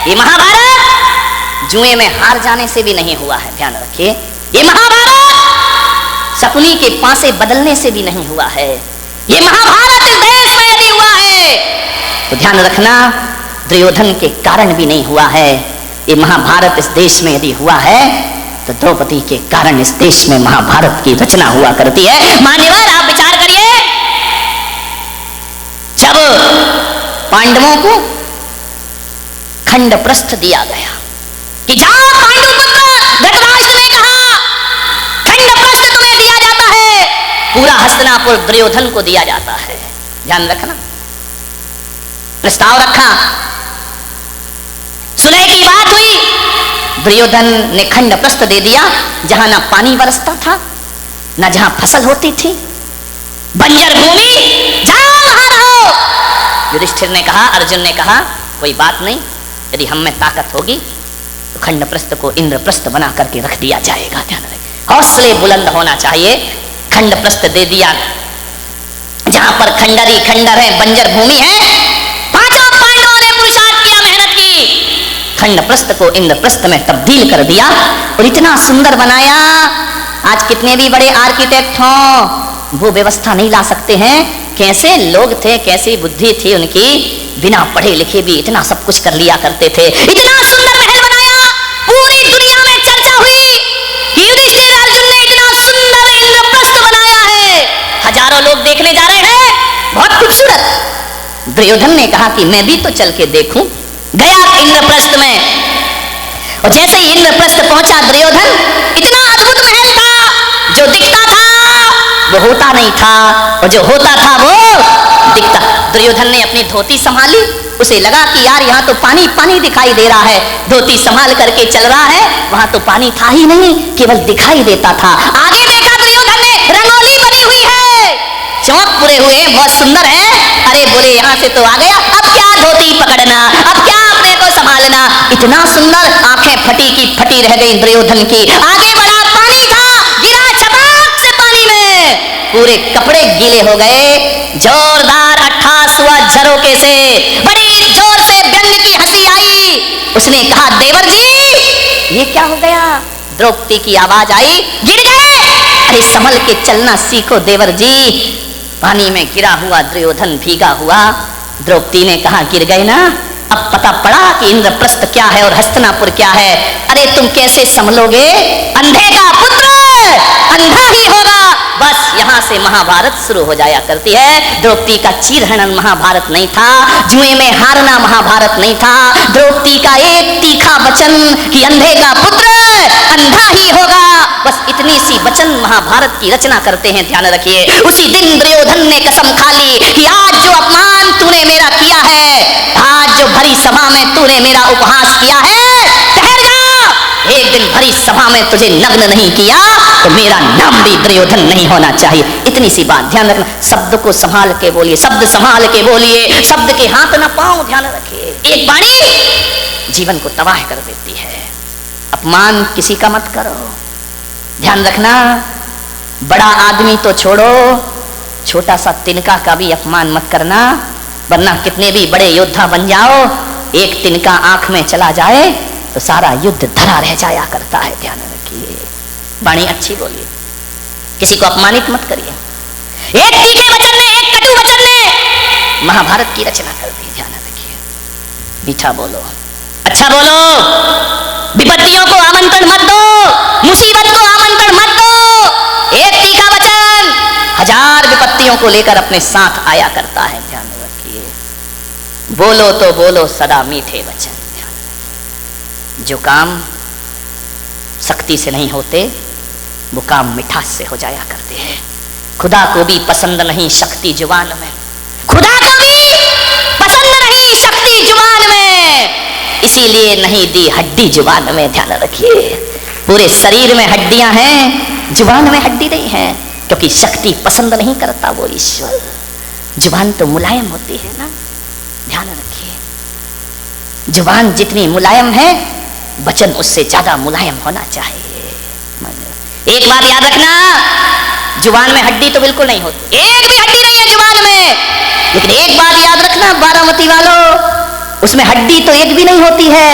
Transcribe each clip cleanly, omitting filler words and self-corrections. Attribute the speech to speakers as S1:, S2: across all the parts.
S1: ये महाभारत जुए में हार जाने से भी नहीं हुआ है, ध्यान रखिए। ये महाभारत शकुनी के पासे बदलने से भी नहीं हुआ है। ये महाभारत इस देश में यदि हुआ है तो ध्यान रखना दुर्योधन के कारण भी नहीं हुआ है। ये महाभारत इस देश में यदि हुआ है तो द्रौपदी के कारण इस देश में महाभारत की रचना हुआ करती है। मान्यवर आप विचार करिए, जब पांडवों को खंडप्रस्थ दिया गया कि जाओ पांडुपुत्र, धृतराष्ट्र ने कहा खंडप्रस्थ तुम्हें दिया जाता है, पूरा हस्तिनापुर दुर्योधन को दिया जाता है। ध्यान रखना, प्रस्ताव रखा, सुलह की बात हुई, दुर्योधन ने खंडप्रस्थ दे दिया। जहां ना पानी बरसता था, ना जहां फसल होती थी, बंजर भूमि, जाओ वहां रहो। युधिष्ठिर ने कहा, अर्जुन ने कहा कोई बात नहीं, यदि हम में ताकत होगी तो खंडप्रस्थ को इंद्रप्रस्थ बना करके रख दिया जाएगा। ध्यान रखें, हौसले बुलंद होना चाहिए। खंडप्रस्थ दे दिया, जहां पर खंडर ही खंडर है, बंजर भूमि है। पांचों पांडवों ने पुरुषार्थ किया, मेहनत की, खंडप्रस्थ को इंद्रप्रस्थ में तब्दील कर दिया और इतना सुंदर बनाया। आज कितने भी बड़े आर्किटेक्ट हों, वो व्यवस्था नहीं ला सकते हैं। कैसे लोग थे, कैसी बुद्धि थी उनकी, बिना पढ़े लिखे भी इतना सब कुछ कर लिया करते थे। इतना सुंदर महल बनाया, पूरी दुनिया में चर्चा हुई कि युधिष्ठिर अर्जुन ने इतना सुंदर इंद्रप्रस्थ बनाया है, हजारों लोग देखने जा रहे हैं, बहुत खूबसूरत। दुर्योधन ने कहा कि मैं भी तो चल के देखूं। गया इंद्रप्रस्थ में, और जैसे ही इंद्रप्रस्थ पहुंचा दुर्योधन, इतना अद्भुत महल था, जो दिखता था वो होता नहीं था, और जो होता था वो दिखता। दुर्योधन ने अपनी धोती संभाली, उसे लगा कि यार यहाँ तो पानी पानी दिखाई दे रहा है। धोती संभाल करके चल रहा है, वहां तो पानी था ही नहीं, केवल दिखाई देता था। आगे देखा दुर्योधन ने, रंगोली बनी हुई है, चौक पूरे हुए हैं, बहुत सुंदर है। अरे बोले यहाँ से तो आ गया, अब क्या धोती पकड़ना, अब क्या अपने को संभालना। इतना सुंदर, आंखें फटी की फटी रह गई दुर्योधन की। आगे बढ़ा, पानी था, गिरा चपाक से पानी में, पूरे कपड़े गीले हो गए। जोरदार अट्ठास हुआ झरोके से, बड़ी जोर से व्यंग की हंसी आई। उसने कहा देवर जी ये क्या हो गया। द्रौपदी की आवाज आई, गिर गए। अरे संभल के चलना सीखो देवर जी। पानी में गिरा हुआ दुर्योधन भीगा हुआ। द्रौपदी ने कहा गिर गए ना, अब पता पड़ा कि इंद्रप्रस्थ क्या है और हस्तिनापुर क्या है। अरे तुम कैसे संभलोगे, अंधे का पुत्र अंधा ही होगा। बस यहाँ से महाभारत शुरू हो जाया करती है। द्रौपदी का चीरहरण महाभारत नहीं था, जुए में हारना महाभारत नहीं था। द्रौपदी का एक तीखा वचन कि अंधे का पुत्र अंधा ही होगा, बस इतनी सी वचन महाभारत की रचना करते हैं। ध्यान रखिए, उसी दिन दुर्योधन ने कसम खा ली कि आज जो अपमान तूने मेरा किया है, आज जो भरी सभा में तूने मेरा उपहास किया है, ठहर जा, एक दिन भरी सभा में तुझे नग्न नहीं किया तो मेरा नाम भी दुर्योधन नहीं होना चाहिए। इतनी सी बात ध्यान रखना। शब्द को संभाल के बोलिए, शब्द संभाल के बोलिए, शब्द के हाथ ना पाओ। ध्यान रखिए, एक वाणी जीवन को तबाह कर देती है। अपमान किसी का मत करो, ध्यान रखना। बड़ा आदमी तो छोड़ो, छोटा सा तिनका का भी अपमान मत करना, वरना कितने भी बड़े योद्धा बन जाओ, एक तिनका आंख में चला जाए तो सारा युद्ध धरा रह जाया करता है। ध्यान रखिए, वाणी अच्छी बोलिए, किसी को अपमानित मत करिए। एक तीखे वचन ने, एक कटु वचन ने महाभारत की रचना कर दी। ध्यान रखिए, मीठा बोलो, अच्छा बोलो, विपत्तियों को आमंत्रण मत दो, मुसीबत को आमंत्रण मत दो। एक तीखा वचन हजार विपत्तियों को लेकर अपने साथ आया करता है। ध्यान रखिए, बोलो तो बोलो सदा मीठे वचन। जो काम शक्ति से नहीं होते वो काम मिठास से हो जाया करते हैं। खुदा को भी पसंद नहीं शक्ति जुबान में, खुदा को भी पसंद नहीं शक्ति जुबान में, इसीलिए नहीं दी हड्डी जुबान में। ध्यान रखिए, पूरे शरीर में हड्डियां हैं, जुबान में हड्डी नहीं है, क्योंकि शक्ति पसंद नहीं करता वो ईश्वर। जुबान तो मुलायम होती है ना, ध्यान रखिए, जुबान जितनी मुलायम है वचन उससे ज्यादा मुलायम होना चाहिए। एक बात याद रखना, जुबान में हड्डी तो बिल्कुल नहीं होती, एक भी हड्डी नहीं है जुबान में। लेकिन एक बात याद रखना बारामती वालों, उसमें हड्डी तो एक भी नहीं होती है,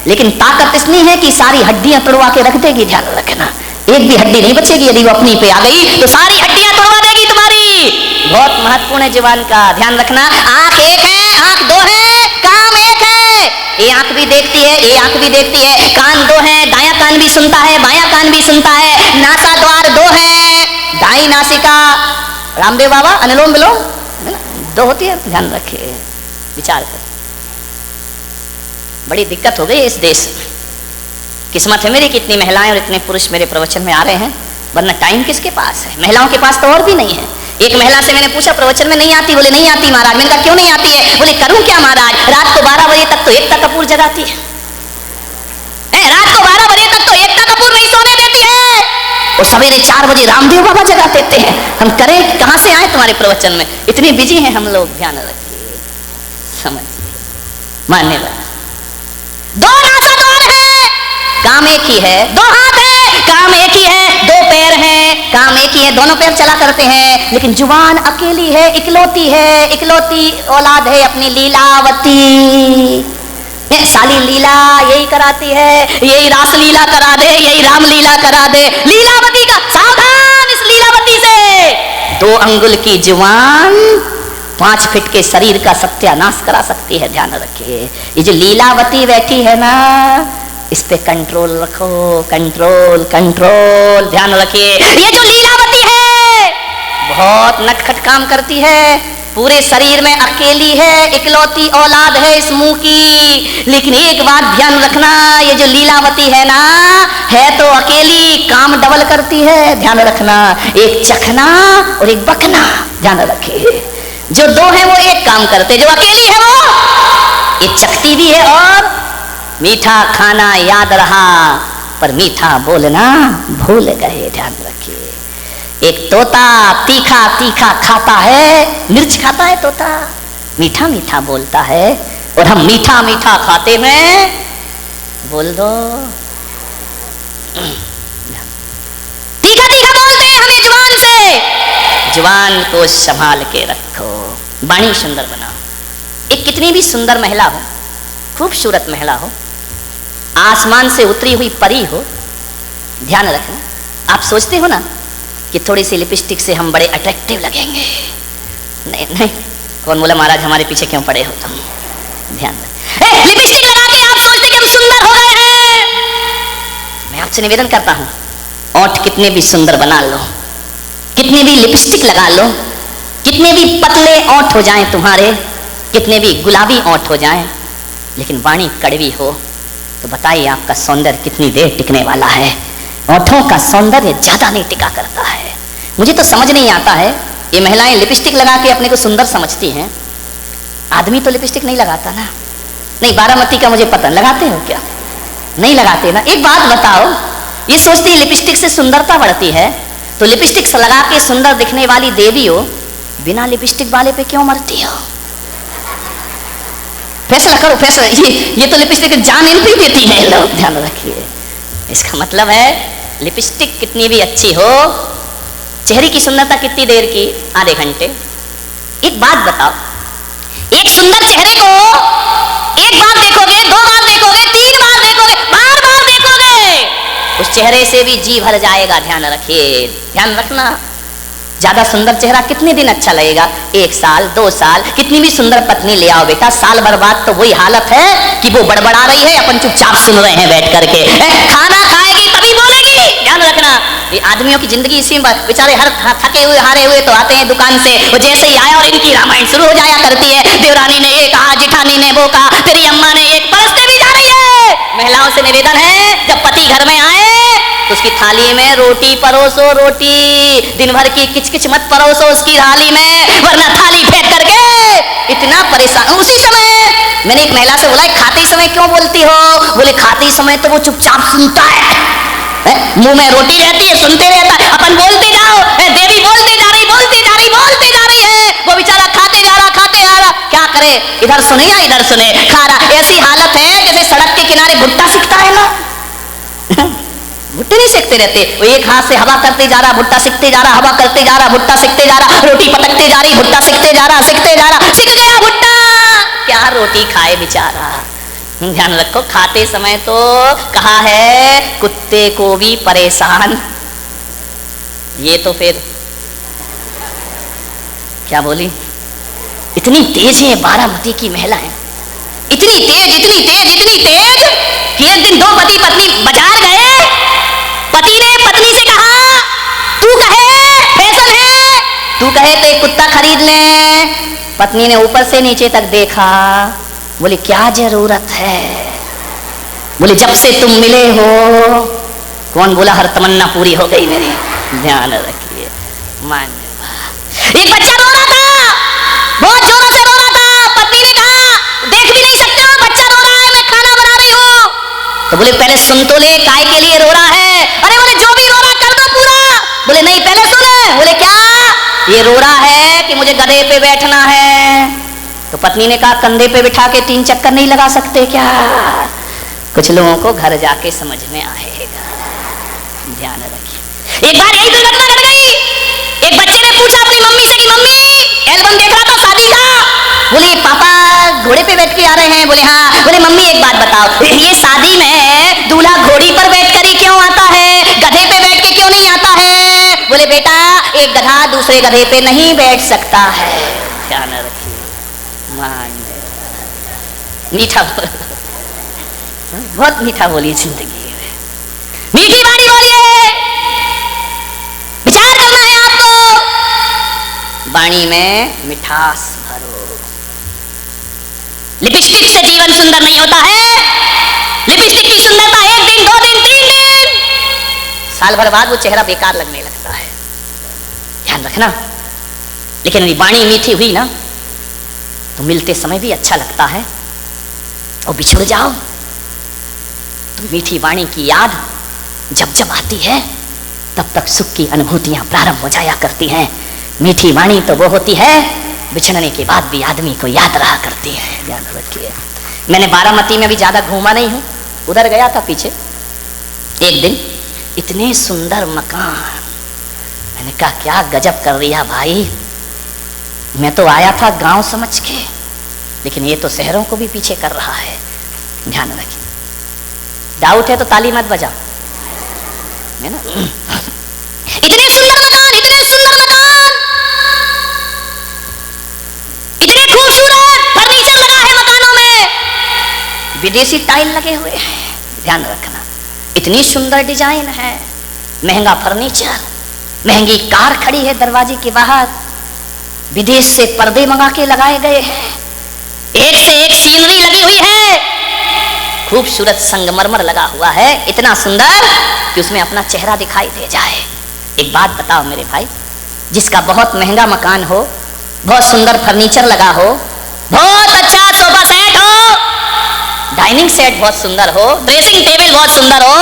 S1: लेकिन ताकत इतनी है कि सारी हड्डियां तोड़वा के रख देगी। ध्यान रखना, एक भी हड्डी नहीं बचेगी। यदि वो अपनी पे आ गई तो सारी हड्डियां तोड़वा देगी तुम्हारी। बहुत महत्वपूर्ण है जुबान का, ध्यान रखना। आंख एक है, आंख दो है, काम एक है। ये आंख भी देखती है, ये आंख भी देखती है। कान दो है, दायां कान भी सुनता है, बायां कान भी सुनता है। नासा द्वार दो है, दाई नासिका, रामदेव बाबा अनुलोम विलोम दो होती है। ध्यान रखिए, विचार कर। बड़ी दिक्कत हो गई इस देश में। किस्मत है मेरी कि इतनी महिलाएं और इतने पुरुष मेरे प्रवचन में आ रहे हैं, वरना टाइम किसके पास है? महिलाओं के पास तो और भी नहीं है। एक महिला से मैंने पूछा प्रवचन में नहीं आती, बोले नहीं आती महाराज। मैंने कहा क्यों नहीं आती है? बोले करूं क्या महाराज, रात को 12 बजे तक तो एकता कपूर जगाती है। रात को 12 बजे तक तो एकता कपूर नहीं सोने देती है, और सवेरे 4 बजे रामदेव बाबा जगा देते हैं। हम करें, कहां से आए तुम्हारे प्रवचन में? इतने बिजी हैं हम लोग। ध्यान रखिए, समझिए, मानने लगा। दो नासा द्वार है, काम एक ही है। दो हाथ है, काम एक ही है। दो पैर हैं, काम एक ही है। दोनों पैर चला करते हैं, लेकिन जुबान अकेली है, इकलौती है, इकलौती औलाद है अपनी लीलावती। साली लीला यही कराती है, यही रास लीला करा दे, यही राम लीला करा दे। लीलावती का सावधान इस लीलावती से। 2 अंगुल की जुबान 5 फीट के शरीर का सत्यानाश करा सकती है। ध्यान रखिए, ये जो लीलावती बैठी है ना, इस पे कंट्रोल रखो, कंट्रोल कंट्रोल। ध्यान रखिए, ये जो लीलावती है बहुत नटखट काम करती है। पूरे शरीर में अकेली है, इकलौती औलाद है इस मुंह की। लेकिन एक बात ध्यान रखना, ये जो लीलावती है ना, है तो अकेली, काम डबल करती है। ध्यान रखना, एक चखना और एक बकना। ध्यान रखिए, जो 2 है वो एक काम करते, जो अकेली है वो ये चखती भी है। और मीठा खाना याद रहा, पर मीठा बोलना भूल गए। ध्यान रखिए, एक तोता तीखा तीखा खाता है, मिर्च खाता है तोता, मीठा मीठा बोलता है। और हम मीठा मीठा खाते हैं, बोल दो तीखा तीखा बोलते हैं हमें जुबान से। जुबान को संभाल के रखो, वाणी सुंदर बनाओ। एक कितनी भी सुंदर महिला हो, खूबसूरत महिला हो, आसमान से उतरी हुई परी हो, ध्यान रखना। आप सोचते हो ना कि थोड़ी सी लिपस्टिक से हम बड़े अट्रैक्टिव लगेंगे। नहीं नहीं, कौन बोला महाराज हमारे पीछे क्यों पड़े हो तुम? ध्यान रख, लिपस्टिक लगा के आप सोचते कि हम सुंदर हो गए हैं। मैं आपसे निवेदन करता हूं, ओंठ कितने भी सुंदर बना लो, कितने भी लिपस्टिक लगा लो, कितने भी पतले ओंठ हो जाएं तुम्हारे, कितने भी गुलाबी ओंठ हो जाएं, लेकिन वाणी कड़वी हो तो बताइए आपका सौंदर्य कितनी देर टिकने वाला है? ओंठों का सौंदर्य ज्यादा नहीं टिका करता है। मुझे तो समझ नहीं आता है, ये महिलाएं लिपस्टिक लगा के अपने को सुंदर समझती हैं, आदमी तो लिपस्टिक नहीं लगाता ना। नहीं, बारामती का मुझे पता, लगाते हो क्या? नहीं लगाते ना। एक बात बताओ, ये सोचती है लिपस्टिक से सुंदरता बढ़ती है, तो लिपस्टिक लगा के सुंदर दिखने वाली देवी हो, बिना लिपस्टिक वाले पे क्यों मरती हो? फैसला करो, फैसला। ये तो लिपस्टिक जान इनपी देती है लोग। ध्यान रखिए, इसका मतलब है लिपस्टिक कितनी भी अच्छी हो, चेहरे की सुंदरता कितनी देर की? आधे घंटे। एक बात बताओ, एक सुंदर चेहरे को एक बार देखोगे, 2 बार देखोगे, 3 बार देखोगे, बार बार देखोगे, उस चेहरे से भी जी भर जाएगा। ध्यान रखिए, ध्यान रखना। ज्यादा सुंदर चेहरा कितने दिन अच्छा लगेगा? 1 साल 2 साल। कितनी भी सुंदर पत्नी ले आओ बेटा, साल बर्बाद तो वही हालत है कि वो बड़बड़ा रही है, अपन चुपचाप सुन रहे हैं बैठ करके। खाना खाएगी तभी बोलेगी। ध्यान रखना, ये आदमियों की जिंदगी इसी में। बेचारे हर थके हुए हारे हुए तो आते हैं दुकान से, वो जैसे ही आए और इनकी रामायण शुरू हो जाया करती है। देवरानी ने ये कहा, जिठानी ने वो कहा, तेरी अम्मा ने एक, परसते भी जा रही है। महिलाओं से निवेदन है, जब पति घर में आए तो उसकी थाली में रोटी परोसो, रोटी। दिन भर की किचकिच मत परोसो उसकी थाली में, वरना थाली फेंक करके इतना परेशान। उसी समय मैंने एक महिला से बोला, खाते समय क्यों बोलती हो? बोले खाते समय तो वो चुपचाप सुनता है, मुंह में रोटी रहती है, सुनते रहता है, अपन बोलते जाओ, देवी बोलते जा रही, बोलती जा रही, बोलती जा रही है, वो बेचारा खाते जा रहा, खाते जा रहा। क्या करे, इधर सुने या इधर सुने, खा रहा। ऐसी हालत है जैसे सड़क के किनारे भुट्टा सिकता है ना, भुट्टे नहीं सेकते रहते, वो एक हाथ से हवा करते जा रहा, भुट्टा सिकते जा रहा, हवा करते जा रहा, भुट्टा सिकते जा रहा, रोटी पटकते जा रही, भुट्टा सिकते जा रहा, सिकते जा रहा, सिक गया भुट्टा। क्या रोटी खाए बेचारा। ध्यान रखो, खाते समय तो कहा है कुत्ते को भी परेशान। ये तो फिर क्या बोली, इतनी तेज है बारामती की महिलाएं, इतनी तेज इतनी तेज इतनी तेज कि एक दिन दो पति पत्नी बाजार गए। पति ने पत्नी से कहा तू कहे फैशन है, तू कहे तो एक कुत्ता खरीद ले। पत्नी ने ऊपर से नीचे तक देखा, बोले क्या जरूरत है। बोले जब से तुम मिले हो। कौन बोला हर तमन्ना पूरी हो गई मेरी। ध्यान रखिए, मान एक बच्चा रो रहा था, बहुत जोरों से रो रहा था। पत्नी ने कहा देख भी नहीं सकते हो, बच्चा रो रहा है, मैं खाना बना रही हूँ। तो बोले पहले सुन तो ले, काय के लिए रो रहा है। अरे बोले जो भी रो रहा कर दो पूरा। बोले नहीं पहले सुन। बोले क्या, ये रो रहा है कि मुझे गधे पे बैठना है। तो पत्नी ने कहा कंधे पे बिठा के 3 चक्कर नहीं लगा सकते क्या। कुछ लोगों को घर जाके समझ में आएगा। ध्यान रखिए। एक बार यही दुर्घटना घट गई। एक बच्चे ने पूछा अपनी मम्मी से कि मम्मी एल्बम देख रहा था शादी का। बोले पापा घोड़े पे बैठ के आ रहे हैं। बोले हाँ। बोले मम्मी एक बात बताओ, ये शादी में दूल्हा घोड़ी पर बैठ कर ही क्यों आता है, गधे पे बैठ के क्यों नहीं आता है। बोले बेटा एक गधा दूसरे गधे पे नहीं बैठ सकता है। ध्यान रखिए, मीठा बहुत मीठा बोलिए जिंदगी में, मीठी वाणी बोलिए। विचार करना है आपको, वाणी में मिठास भरो। लिपस्टिक से जीवन सुंदर नहीं होता है। लिपस्टिक की सुंदरता 1 दिन 2 दिन 3 दिन, साल भर बाद वो चेहरा बेकार लगने लगता है। ध्यान रखना। लेकिन यदि वाणी मीठी हुई ना तो मिलते समय भी अच्छा लगता है, और बिछुड़ जाओ तो मीठी वाणी की याद जब जब आती है तब तक सुख की अनुभूतियां प्रारंभ हो जाया करती हैं। मीठी वाणी तो वो होती है बिछड़ने के बाद भी आदमी को याद रहा करती है। ध्यान रखिए। मैंने बारामती में भी ज्यादा घूमा नहीं हूं, उधर गया था पीछे एक दिन। इतने सुंदर मकान, मैंने कहा क्या गजब कर रही है भाई। मैं तो आया था गांव समझ के, लेकिन ये तो शहरों को भी पीछे कर रहा है। ध्यान रखिए। डाउट है तो ताली मत बजाओ, है ना। इतने सुंदर मकान, इतने सुंदर मकान, इतने खूबसूरत फर्नीचर लगा है मकानों में, विदेशी टाइल लगे हुए हैं। ध्यान रखना, इतनी सुंदर डिजाइन है, महंगा फर्नीचर, महंगी कार खड़ी है दरवाजे के बाहर, विदेश से पर्दे मंगा के लगाए गए हैं, एक से एक सीनरी लगी हुई है, खूबसूरत संगमरमर लगा हुआ है, इतना सुंदर कि उसमें अपना चेहरा दिखाई दे जाए। एक बात बताओ मेरे भाई, जिसका बहुत महंगा मकान हो, बहुत सुंदर फर्नीचर लगा हो, बहुत अच्छा सोफा सेट हो, डाइनिंग सेट बहुत सुंदर हो, ड्रेसिंग टेबल बहुत सुंदर हो,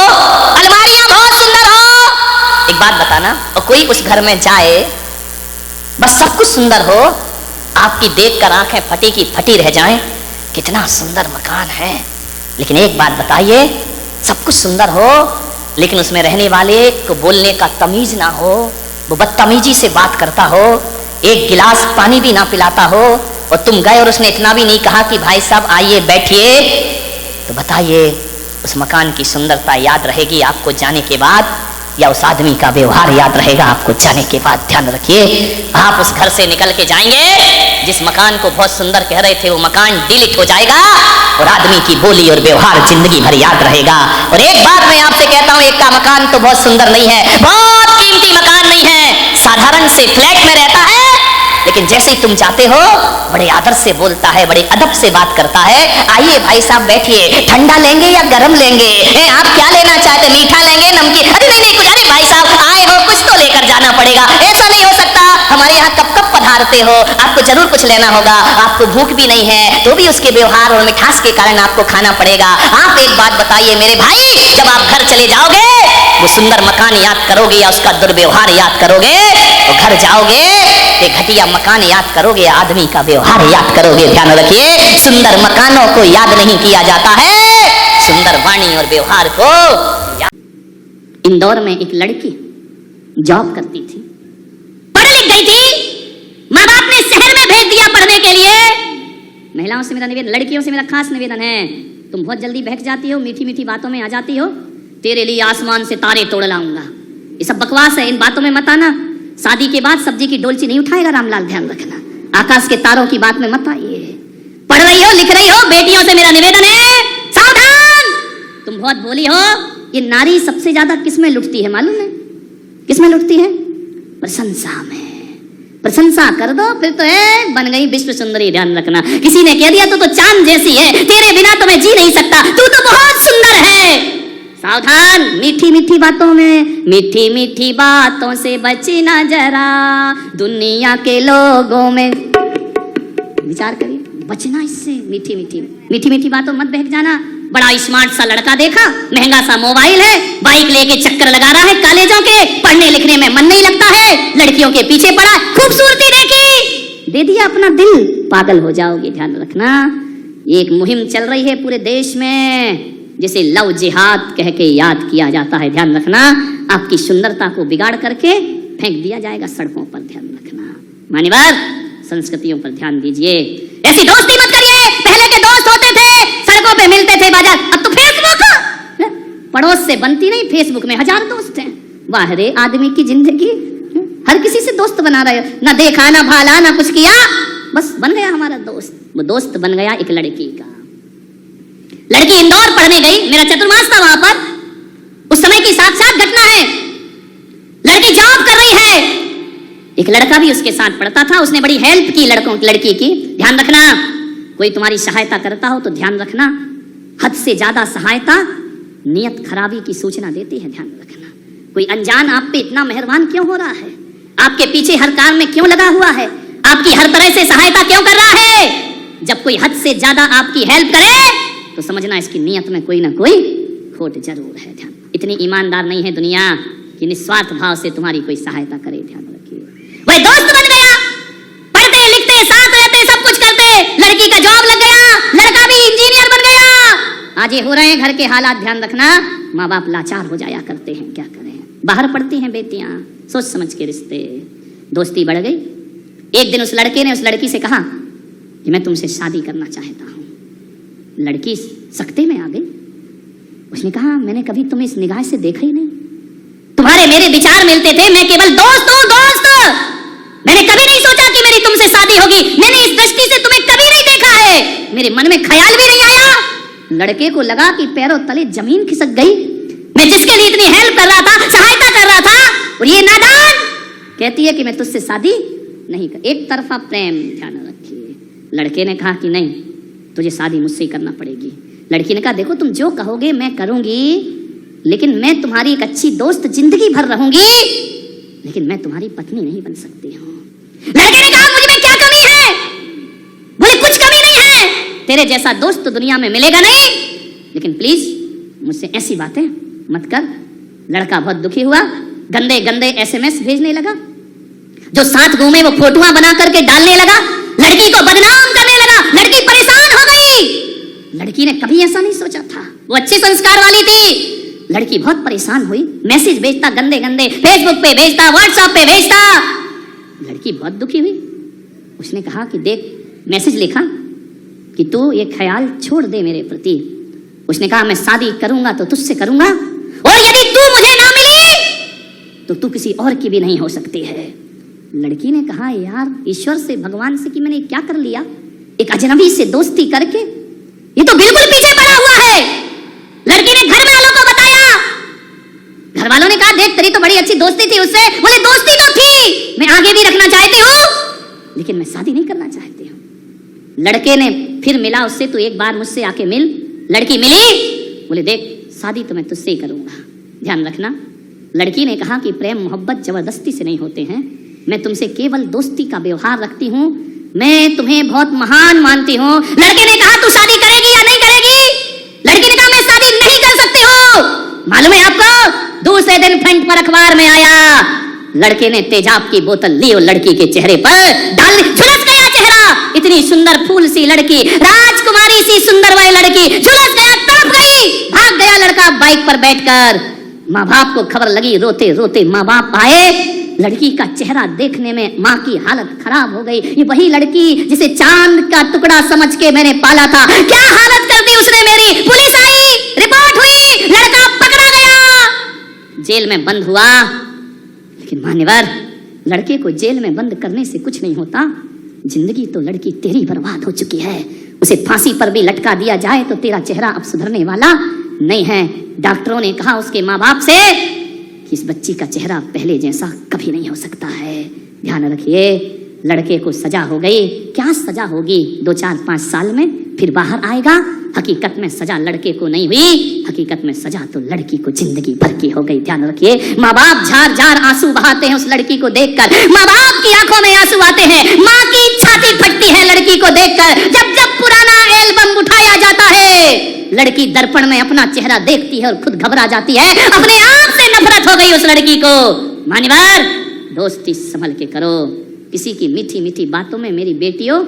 S1: अलमारियां बहुत सुंदर हो, एक बात बताना, और कोई उस घर में जाए, बस सब कुछ सुंदर हो, आपकी देखकर आंखें फटी की फटी रह जाएं, कितना सुंदर मकान है। लेकिन एक बात बताइए, सब कुछ सुंदर हो लेकिन उसमें रहने वाले को बोलने का तमीज ना हो, वो बदतमीजी से बात करता हो, एक गिलास पानी भी ना पिलाता हो, और तुम गए और उसने इतना भी नहीं कहा कि भाई साहब आइए बैठिए, तो बताइए उस मकान की सुंदरता याद रहेगी आपको जाने के बाद, या उस आदमी का व्यवहार याद रहेगा आपको जाने के बाद। ध्यान रखिए, आप उस घर से निकल के जाएंगे, जिस मकान को बहुत सुंदर कह रहे थे वो मकान डिलीट हो जाएगा, और आदमी की बोली और व्यवहार जिंदगी भर याद रहेगा। और एक बात मैं आपसे कहता हूं, एक का मकान तो बहुत सुंदर नहीं है, बहुत कीमती मकान नहीं है, साधारण से फ्लैट में रहता है, लेकिन जैसे ही तुम जाते हो बड़े आदर से बोलता है, बड़े अदब से बात करता है, आइए भाई साहब बैठिए, ठंडा लेंगे या गरम लेंगे, आप क्या लेना चाहते, मीठा लेंगे नमकीन, अरे नहीं नहीं कुछ, अरे भाई साहब आए हो कुछ तो लेकर जाना पड़ेगा, ऐसा नहीं हो सकता, हमारे यहाँ कब कब पधारते हो, आपको जरूर कुछ लेना होगा, आपको भूख भी नहीं है तो भी उसके व्यवहार और मिठास के कारण आपको खाना पड़ेगा। आप एक बात बताइए मेरे भाई, जब आप घर चले जाओगे वो सुंदर मकान याद करोगे या उसका दुर्व्यवहार याद करोगे, तो घर जाओगे तो घटिया मकान याद करोगे, आदमी का व्यवहार याद करोगे। ध्यान रखिए, सुंदर मकानों को याद नहीं किया जाता है, सुंदर वाणी और व्यवहार को याद। इंदौर में एक लड़की जॉब करती थी, पढ़ लिख गई थी, माँ बाप ने शहर में भेज दिया पढ़ने के लिए, महिला महिलाओं से मेरा निवेदन, लड़कियों से मेरा खास निवेदन है, तुम बहुत जल्दी बहक जाती हो, मीठी मीठी बातों में आ जाती हो। तेरे लिए आसमान से तारे तोड़ लाऊंगा, ये सब बकवास है, इन बातों में मत आना। शादी के बाद सब्जी की डोलची नहीं उठाएगा रामलाल, ध्यान रखना। आकाश के तारों की बात में मत आइए। पढ़ रही हो, लिख रही हो, बेटियों से मेरा निवेदन है, सावधान। तुम बहुत भोली हो। ये नारी सबसे ज्यादा किसमें लुटती है मालूम है? किसमें लुटती है? प्रशंसा में। प्रशंसा कर दो फिर तो है बन गई विश्व सुंदरी, ध्यान रखना। किसी ने कह दिया तो चांद जैसी है, तेरे बिना तो मैं जी नहीं सकता, तू तो बहुत सुंदर है। सावधान, मीठी मीठी बातों में, मीठी मीठी बातों से बचना जरा, दुनिया के लोगों में विचार करिए, बचना इससे। मीठी मीठी मीठी मीठी बातों मत बहक जाना। बड़ा स्मार्ट सा लड़का देखा, महंगा सा मोबाइल है, बाइक लेके चक्कर लगा रहा है कॉलेजों के, पढ़ने लिखने में मन नहीं लगता है, लड़कियों के पीछे पड़ा, खूबसूरती देखी, दे दिया अपना दिल, पागल हो जाओगे, ध्यान रखना। एक मुहिम चल रही है पूरे देश में जिसे लव जिहाद कह के याद किया जाता है, ध्यान रखना। आपकी सुंदरता को बिगाड़ करके फेंक दिया जाएगा सड़कों पर, ध्यान रखना। मान्यवर, संस्कृतियों पर ध्यान दीजिए। ऐसी दोस्ती मत करिए। पहले के दोस्त होते थे, सड़कों पे मिलते थे, बाजार, अब तो फेसबुक। पड़ोस से बनती नहीं, फेसबुक में 1000 दोस्त हैं। वाह रे आदमी की जिंदगी, हर किसी से दोस्त बना रहे हो, ना देखा ना भाला ना कुछ किया, बस बन गया हमारा दोस्त। वो दोस्त बन गया एक लड़की का। लड़की इंदौर पढ़ने गई, मेरा चतुर्मास था वहां पर, उस समय की साक्षात घटना है। लड़की जॉब कर रही है, एक लड़का भी उसके साथ पढ़ता था, उसने बड़ी हेल्प की लड़की की। ध्यान रखना, कोई तुम्हारी सहायता करता हो तो ध्यान रखना, हद से ज्यादा सहायता नियत खराबी की सूचना देती है, ध्यान रखना। कोई अनजान आप पे इतना मेहरबान क्यों हो रहा है? आपके पीछे हर काम में क्यों लगा हुआ है? आपकी हर तरह से सहायता क्यों कर रहा है? जब कोई हद से ज्यादा आपकी हेल्प करे तो समझना इसकी नियत में कोई ना कोई खोट जरूर है। ध्यान, इतनी ईमानदार नहीं है दुनिया कि निस्वार्थ भाव से तुम्हारी कोई सहायता करे, ध्यान रखिए। वह दोस्त बन गया, पढ़ते लिखते साथ रहते, सब कुछ करते, लड़की का जॉब लग गया, लड़का भी इंजीनियर बन गया। आज ये हो रहे हैं घर के हालात, ध्यान रखना। माँ बाप लाचार हो जाया करते हैं, क्या करें, बाहर पढ़ती हैं बेटियां, सोच समझ के रिश्ते। दोस्ती बढ़ गई। एक दिन उस लड़के ने उस लड़की से कहा कि मैं तुमसे शादी करना चाहता हूं। लड़की सकते में आ गई। उसने कहा मैंने कभी तुम्हें इस निगाह से देखा ही नहीं, तुम्हारे मेरे विचार मिलते थे, मैं केवल दोस्त हूं, दोस्त। मैंने कभी नहीं सोचा कि मेरी तुमसे शादी होगी, मैंने इस दृष्टि से तुम्हें कभी नहीं देखा है, मेरे मन में ख्याल भी नहीं आया। लड़के को लगा कि पैरों तले जमीन खिसक गई। मैं जिसके लिए इतनी हेल्प कर रहा था, सहायता कर रहा था, और ये नादान कहती है कि मैं तुझसे शादी नहीं कर। एक तरफा प्रेम, ध्यान रखिए। लड़के ने कहा कि नहीं, तुझे शादी मुझसे ही करना पड़ेगी। लड़की ने कहा देखो तुम जो कहोगे मैं करूंगी, लेकिन मैं तुम्हारी एक अच्छी दोस्त जिंदगी भर रहूंगी, लेकिन मैं तुम्हारी पत्नी नहीं बन सकती हूँ। लड़के ने कहा मुझ में क्या कमी है? बोले कुछ कमी नहीं है, तेरे जैसा दोस्त तो दुनिया में मिलेगा नहीं, लेकिन प्लीज मुझसे ऐसी बातें मत कर। लड़का बहुत दुखी हुआ, गंदे गंदे SMS भेजने लगा, जो साथ घूमे वो फोटोआं बना करके डालने लगा, लड़की को बदनाम करने लगा। लड़की परेशान हो गई। लड़की ने कभी ऐसा नहीं सोचा था, वो अच्छे संस्कार वाली थी। लड़की बहुत परेशान हुई, मैसेज भेजता गंदे गंदे, फेसबुक पे भेजता, व्हाट्सएप पे भेजता। लड़की बहुत दुखी हुई। उसने कहा कि देख, मैसेज लिखा कि तू ये ख्याल छोड़ दे मेरे प्रति। उसने कहा मैं शादी करूंगा तो तुझसे करूंगा, और यदि तू मुझे ना मिली तो तू किसी और की भी नहीं हो सकती है। लड़की ने कहा यार ईश्वर से, भगवान से कि मैंने क्या कर लिया, एक अजनबी से दोस्ती करके, ये तो बिल्कुल पीछे पड़ा हुआ है। लड़की ने घर वालों को बताया। घर वालों ने कहा देख तेरी तो बड़ी अच्छी दोस्ती थी उससे। बोले दोस्ती तो थी, मैं आगे भी रखना चाहती हूँ, लेकिन मैं शादी नहीं करना चाहती हूँ। लड़के ने फिर मिला उससे, तो एक बार मुझसे आके मिल। लड़की मिली, बोले देख शादी तो मैं तुझसे ही करूंगा, ध्यान रखना। लड़की ने कहा कि प्रेम मोहब्बत जबरदस्ती से नहीं होते हैं, मैं तुमसे केवल दोस्ती का व्यवहार रखती हूँ, मैं तुम्हें बहुत महान मानती हूँ। लड़के ने कहा तू शादी करेगी या नहीं करेगी? लड़की ने कहा मैं शादी नहीं कर सकती हूँ। मालूम है आपको, दूसरे दिन फ्रंट पर अखबार में आया, लड़के ने तेजाब की बोतल ली और लड़की के चेहरे पर डाल, झुलस गया चेहरा। इतनी सुंदर फूल सी लड़की, राजकुमारी सी सुंदर वह लड़की झुलस गया, तड़प गई। भाग गया लड़का बाइक पर बैठकर। माँ बाप को खबर लगी, रोते रोते माँ बाप आए। लड़की का चेहरा देखने में माँ की हालत खराब हो गई। ये वही लड़की जिसे चांद का टुकड़ा समझ के मैंने पाला था, क्या हालत कर दी उसने मेरी। पुलिस आई, रिपोर्ट हुई, लड़का पकड़ा गया, जेल में बंद हुआ। लेकिन मान्यवर, लड़के को जेल में बंद करने से कुछ नहीं होता। जिंदगी तो लड़की तेरी बर्बाद हो चुकी है। उसे फांसी पर भी लटका दिया जाए तो तेरा चेहरा अब सुधरने वाला नहीं है। डॉक्टरों ने कहा उसके माँ बाप से कि इस बच्ची का चेहरा पहले जैसा कभी नहीं हो सकता है। ध्यान रखिए, लड़के को सजा हो गई। क्या सजा होगी? 2, 4, 5 साल में फिर बाहर आएगा। हकीकत में सजा लड़के को नहीं हुई, हकीकत में सजा तो लड़की को जिंदगी भर की हो गई। ध्यान रखिए, माँ बाप झार झार आंसू बहाते हैं उस लड़की को देखकर। माँ बाप की आंखों में आंसू आते हैं, माँ की छाती फटती है लड़की को देखकर। जब जब पुराना एल्बम उठाया जाता है, लड़की दर्पण में अपना चेहरा देखती है और खुद घबरा जाती है। अपने आप से नफरत हो गई उस लड़की को। मान्यवर, दोस्ती संभल के करो। किसी की मीठी मीठी बातों में मेरी बेटियों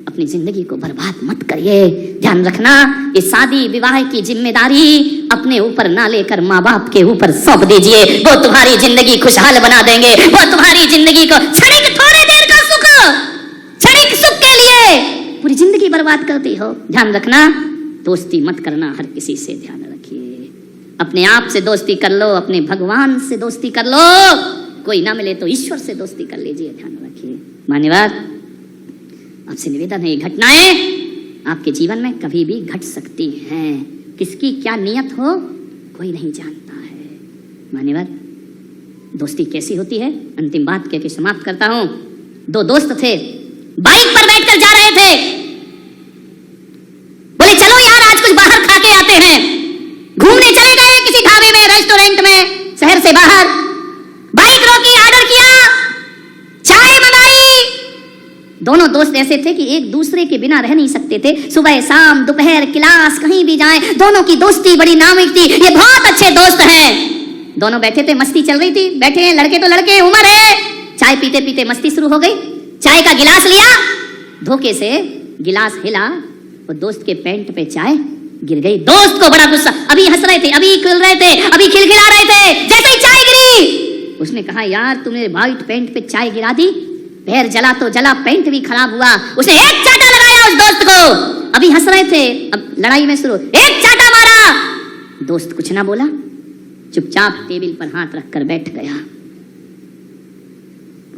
S1: अपनी जिंदगी को बर्बाद मत करिए। ध्यान रखना, ये शादी विवाह की जिम्मेदारी अपने ऊपर ना लेकर माँ बाप के ऊपर सौंप दीजिए। वो तुम्हारी जिंदगी खुशहाल बना देंगे। वो तुम्हारी जिंदगी को क्षणिक थोड़े देर का सुख, क्षणिक सुख के लिए पूरी जिंदगी बर्बाद करती हो। ध्यान रखना, दोस्ती मत करना हर किसी से। ध्यान रखिए, अपने आप से दोस्ती कर लो, अपने भगवान से दोस्ती कर लो। कोई ना मिले तो ईश्वर से दोस्ती कर लीजिए। ध्यान रखिए। मान्यवर, आपसे निवेदन है, घटनाएं आपके जीवन में कभी भी घट सकती हैं। किसकी क्या नियत हो कोई नहीं जानता है। मान्यवर, दोस्ती कैसी होती है अंतिम बात कहकर समाप्त करता हूं। 2 दोस्त थे, बाइक पर बैठकर जा रहे थे। बोले चलो यार आज कुछ बाहर खा के आते हैं। घूमने चले गए किसी ढाबे में, रेस्टोरेंट में, शहर से बाहर। बाइक रोकी, ऑर्डर किया, चाय मंगाई। दोनों दोस्त ऐसे थे कि एक दूसरे के बिना रह नहीं सकते थे। सुबह शाम दोपहर क्लास कहीं भी जाएं, दोनों की दोस्ती बड़ी नामिक थी। ये बहुत अच्छे दोस्त हैं। दोनों बैठे थे, मस्ती चल रही थी। बैठे हैं, लड़के तो लड़के, उम्र है। चाय पीते पीते मस्ती शुरू हो गई। चाय का गिलास लिया, धोखे से गिलास हिला और दोस्त के पैंट पे चाय गिर गई। दोस्त को बड़ा गुस्सा, अभी हंस रहे थे, अभी खेल रहे थे, अभी खिलखिला रहे थे, जैसे ही चाय गिरी उसने कहा यार तुमने व्हाइट पैंट पे चाय गिरा दी। पैर जला तो जला, पैंट भी खराब हुआ। उसने एक चाटा लगाया उस दोस्त को। अभी हंस रहे थे, अब लड़ाई में शुरू, एक चाटा मारा। दोस्त कुछ ना बोला, चुपचाप टेबल पर हाथ रखकर बैठ गया।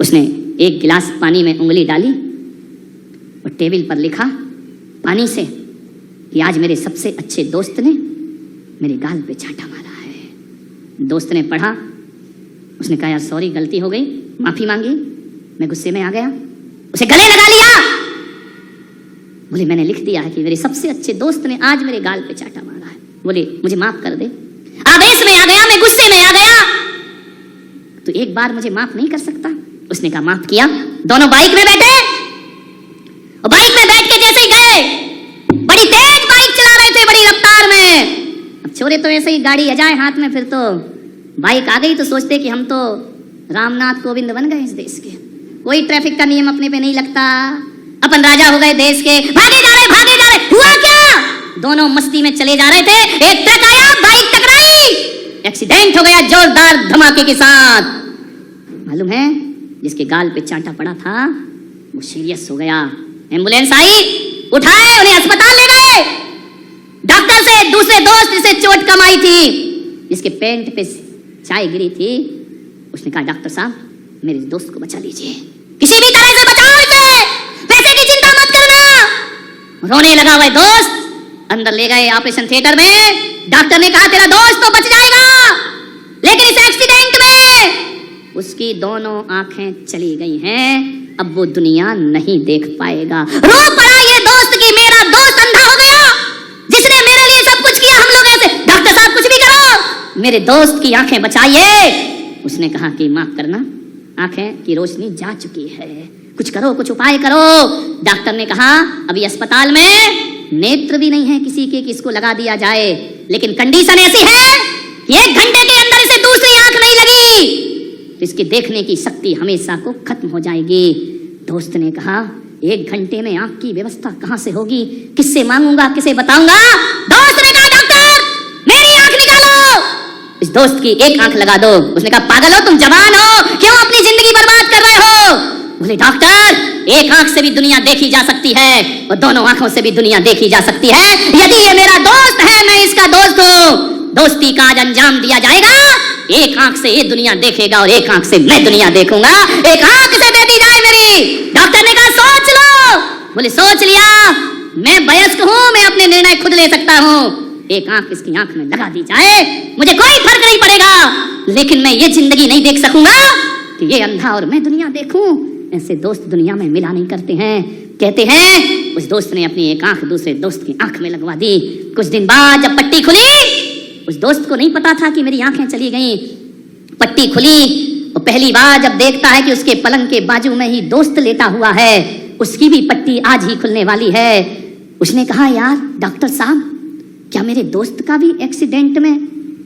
S1: उसने एक गिलास पानी में उंगली डाली और टेबल पर लिखा पानी से कि आज मेरे सबसे अच्छे दोस्त ने मेरे गाल पे चाटा मारा है। दोस्त ने पढ़ा, उसने कहा यार सॉरी, गलती हो गई, माफी मांगी, मैं गुस्से में आ गया। उसे गले लगा लिया। बोले मैंने लिख दिया है कि मेरे सबसे अच्छे दोस्त ने आज मेरे गाल पे चाटा मारा है। बोले मुझे माफ कर दे। आवेश में आ गया, मैं गुस्से में आ गया, तो एक बार मुझे माफ नहीं कर सकता? उसने कहा माफ किया। दोनों बाइक में बैठे और बाइक में बैठ के जैसे ही गए, बड़ी तेज बाइक चला रहे थे, बड़ी रफ्तार में। अब छोरे तो ऐसे ही गाड़ी आ जाए हाथ में, फिर तो बाइक आ गई तो सोचते कि हम तो रामनाथ कोविंद बन गए इस देश के। कोई ट्रैफिक का नियम अपने पे नहीं लगता, अपन राजा हो गए देश के। भागे जा रहे, भागे जा रहे। हुआ क्या? दोनों मस्ती में चले जा रहे थे, एक ट्रक आया, बाइक टकराई, एक्सीडेंट हो गया जोरदार धमाके के साथ। मालूम है जिसके गाल पे चांटा पड़ा था वो सीरियस हो गया। एम्बुलेंस आई, उठाए, उन्हें अस्पताल ले गए। डॉक्टर से दूसरे दोस्त जिसे चोट कम आई थी, जिसके पैंट पे चाय गिरी थी, उसने कहा डॉक्टर साहब मेरे दोस्त को बचा लीजिए, किसी भी तरह से बचाओ इसे, पैसे की चिंता मत करना। रोने लगा वह दोस्त। अंदर ले गए ऑपरेशन थिएटर में। डॉक्टर ने कहा तेरा दोस्त तो बच जाएगा, लेकिन इस एक्सीडेंट में उसकी दोनों आंखें चली गई हैं, अब वो दुनिया नहीं देख पाएगा। रो पड़ा ये दोस्त कि मेरा दोस्त अंधा हो गया, जिसने मेरे लिए सब कुछ किया। हम लोग ऐसे, डॉक्टर साहब कुछ भी करो, मेरे दोस्त की आंखें बचाइए। उसने कहा कि माफ करना, आंखें की रोशनी जा चुकी है, कुछ करो, कुछ उपाय करो। डॉक्टर ने कहा अभी अस्पताल में नेत्र भी नहीं है किसी के कि इसको लगा दिया जाए, लेकिन कंडीशन ऐसी है कि 1 घंटे के अंदर इसे दूसरी आंख नहीं लगी तो इसकी देखने की शक्ति हमेशा को खत्म हो जाएगी। दोस्त ने कहा 1 घंटे में आंख की व्यवस्था कहां से होगी, किससे मांगूंगा, किसे बताऊंगा? दोस्त ने कहा डॉक्टर मेरी आंख निकालो, इस दोस्त की एक आंख लगा दो। उसने कहा पागल हो तुम, जवान हो, क्यों अपनी जिंदगी बोले डॉक्टर, एक आंख से भी दुनिया देखी जा सकती है और दोनों आंखों से भी दुनिया देखी जा सकती है। यदि ये मेरा दोस्त है, मैं इसका दोस्त हूँ, दोस्ती का आज अंजाम दिया जाएगा। एक आंख से ये दुनिया देखेगा और एक आंख से मैं दुनिया देखूंगा। एक आंख से बेटी जाए मेरी। डॉक्टर ने कहा सोच लो। बोले सोच लिया, मैं वयस्क हूँ, मैं अपने निर्णय खुद ले सकता हूँ। एक आंख इसकी आंख में लगा दी जाए, मुझे कोई फर्क नहीं पड़ेगा, लेकिन मैं ये जिंदगी नहीं देख सकूंगा कि ये अंधा और मैं दुनिया देखूं। ऐसे दोस्त दुनिया में मिला नहीं करते हैं। कहते हैं उस दोस्त ने अपनी एक आंख दूसरे दोस्त की आंख में लगवा दी। कुछ दिन बाद जब पट्टी खुली, उस दोस्त को नहीं पता था कि मेरी आंखें चली गई। पट्टी खुली और पहली बार जब देखता है कि उसके पलंग के बाजू में ही दोस्त लेटा हुआ है, उसकी भी पट्टी आज ही खुलने वाली है। उसने कहा यार डॉक्टर साहब, क्या मेरे दोस्त का भी एक्सीडेंट में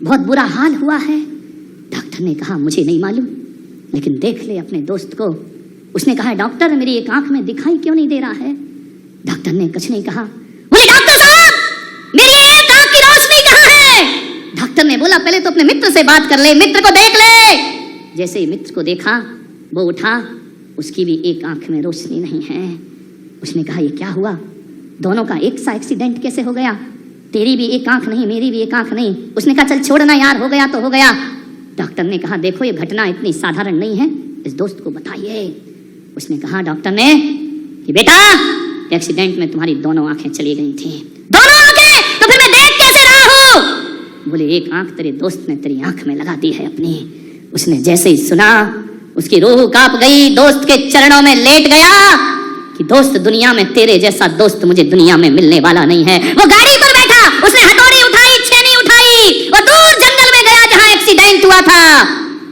S1: बहुत बुरा हाल हुआ है? डॉक्टर ने कहा मुझे नहीं मालूम, लेकिन देख ले अपने दोस्त को। उसने कहा डॉक्टर, मेरी एक आंख में दिखाई क्यों नहीं दे रहा है? डॉक्टर ने कुछ नहीं कहा। बोले डॉक्टर साहब, मेरी एक आंख की रोशनी कहाँ है? डॉक्टर ने बोला पहले तो अपने मित्र से बात कर ले, मित्र को देख ले। जैसे ही मित्र को देखा, वो उठा, उसकी भी एक आंख में रोशनी नहीं है। उसने कहा ये क्या हुआ? दोनों का एक सा एक्सीडेंट कैसे हो गया? तेरी भी एक आंख नहीं, मेरी भी एक आंख नहीं। उसने कहा चल छोड़ना यार, हो गया तो हो गया। डॉक्टर ने कहा देखो ये घटना इतनी साधारण नहीं है, इस दोस्त को बताइए। उसने कहा डॉक्टर ने कि बेटा, एक्सीडेंट में तुम्हारी दोनों आंखें चली गई थी। दोनों आंखें? तो फिर मैं देख कैसे रहा हूं? बोले एक आंख तेरे दोस्त ने तेरी आंख में लगा दी है अपनी। उसने जैसे ही सुना, उसकी रूह कांप गई, दोस्त के चरणों में लेट गया कि दोस्त, दुनिया में तेरे जैसा दोस्त मुझे दुनिया में मिलने वाला नहीं है। वो गाड़ी पर बैठा, उसने हथौड़ी उठाई, छेनी उठाई, वो दूर जंगल में गया जहां एक्सीडेंट हुआ था।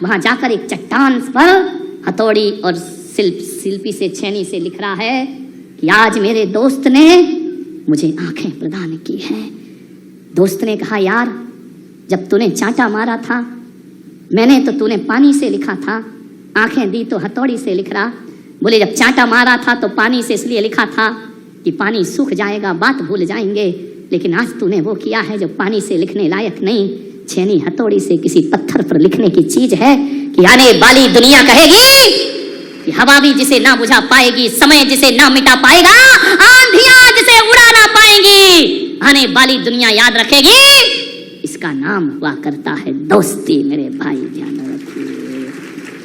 S1: वहां जाकर एक चट्टान पर हथौड़ी और शिल्पी से, छेनी से लिख रहा है कि आज मेरे दोस्त ने मुझे आंखें प्रदान की हैं। दोस्त ने कहा यार, जब तूने चांटा मारा था, मैंने तो तूने पानी से लिखा था, आंखें दी तो हथौड़ी से लिख रहा। बोले जब चांटा मारा था तो पानी से इसलिए लिखा था कि पानी सूख जाएगा, बात भूल जाएंगे, लेकिन आज तूने वो किया है जो पानी से लिखने लायक नहीं, छेनी हथौड़ी से किसी पत्थर पर लिखने की चीज है कि आने वाली दुनिया कहेगी कि हवा भी जिसे ना बुझा पाएगी, समय जिसे ना मिटा पाएगा, आंधियां जिसे उड़ा ना पाएंगी, आने वाली दुनिया याद रखेगी, इसका नाम हुआ करता है दोस्ती। मेरे भाई ध्यान रखिए।